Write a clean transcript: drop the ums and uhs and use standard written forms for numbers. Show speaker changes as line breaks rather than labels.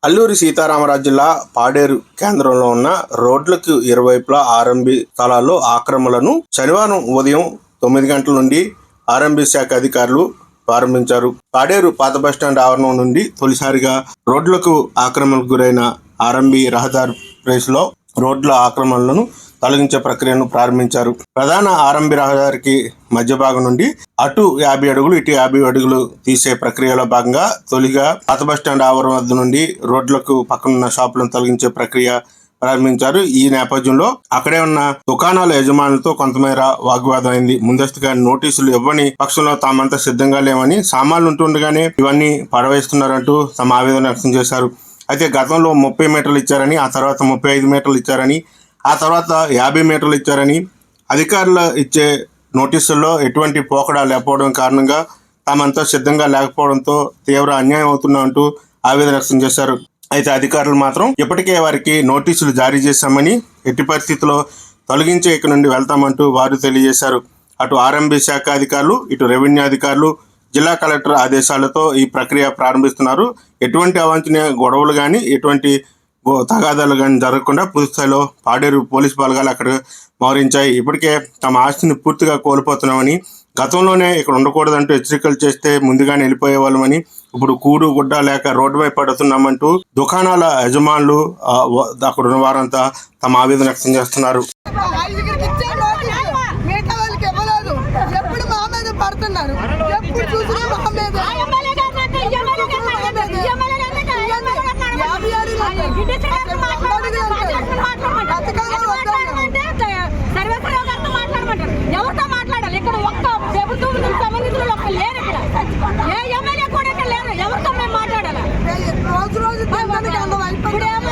అల్లూరి సీతారామరాజు జిల్లా పాడేరు కేంద్రంలో ఉన్న రోడ్లకు ఇరువైపులా ఆర్ఎంబీ స్థలాల్లో ఆక్రమణలను శనివారం ఉదయం 9 గంటల నుండి ఆర్ఎంబీ శాఖ అధికారులు ప్రారంభించారు. పాడేరు పాత బస్టాండ్ ఆవరణం నుండి తొలిసారిగా రోడ్లకు ఆక్రమణకు గురైన ఆర్ఎంబీ రహదారి ప్లేస్లో రోడ్ల ఆక్రమణలను తొలగించే ప్రక్రియను ప్రారంభించారు. ప్రధాన ఆర్ఎంబీ రహదారికి మధ్య భాగం నుండి అటు 50 అడుగులు ఇటు 50 అడుగులు తీసే ప్రక్రియలో భాగంగా తొలిగా పాత బస్టాండ్ ఆవరణ వద్ద నుండి రోడ్లకు పక్కనున్న షాపులను తొలగించే ప్రక్రియ ప్రారంభించారు. ఈ నేపథ్యంలో అక్కడే ఉన్న దుకాణాల యజమానులతో కొంతమేర వాగ్వాదం అయింది. ముందస్తుగా నోటీసులు ఇవ్వని పక్షంలో తామంతా సిద్ధంగా లేమని, సామాన్లు ఉంటుండగానే ఇవన్నీ పడవేస్తున్నారంటూ తమ ఆవేదన వ్యక్తం చేశారు. అయితే గతంలో 30 మీటర్లు ఇచ్చారని, ఆ తర్వాత 35 మీటర్లు ఇచ్చారని, ఆ తర్వాత 50 మీటర్లు ఇచ్చారని, అధికారులు ఇచ్చే నోటీసుల్లో ఎటువంటి పోకడా లేకపోవడం కారణంగా తామంతా సిద్ధంగా లేకపోవడంతో తీవ్ర అన్యాయం అవుతుందంటూ ఆవేదన వ్యక్తం చేశారు. అయితే అధికారులు మాత్రం ఇప్పటికే వారికి నోటీసులు జారీ చేశామని, ఎట్టి పరిస్థితుల్లో తొలగించే ఇక్కడ నుండి వెళ్తామంటూ వారు తెలియజేశారు. అటు ఆర్ఎంబీ శాఖ అధికారులు, ఇటు రెవెన్యూ అధికారులు జిల్లా కలెక్టర్ ఆదేశాలతో ఈ ప్రక్రియ ప్రారంభిస్తున్నారు. ఎటువంటి అవాంఛనీయ గొడవలు కానీ, ఎటువంటి తగాదాలు కానీ జరగకుండా పూర్తిస్థాయిలో పాడేరు పోలీసు బలగాలు అక్కడ మోహరించాయి. ఇప్పటికే తమ ఆస్తిని పూర్తిగా కోల్పోతున్నామని, గతంలోనే ఇక్కడ ఉండకూడదంటూ హెచ్చరికలు చేస్తే ముందుగానే వెళ్ళిపోయే వాళ్ళమని, ఇప్పుడు కూడు గుడ్డ లేక రోడ్డుపై పడుతున్నామంటూ దుకాణాల యజమానులు అక్కడ ఉన్న వారంతా తమ ఆవేదన వ్యక్తం చేస్తున్నారు.
ఎవరితో మాట్లాడాలి? ఇక్కడ ఒక్క ప్రభుత్వం సంబంధించిన ఒక్క లేరు. ఇక్కడ ఏ ఎమ్మెల్యే కూడా ఇక్కడ లేరు. ఎవరితో మేము మాట్లాడాలి? రోజు రోజు ఏ ఎమ్మెల్యేతో మాట్లాడాలి?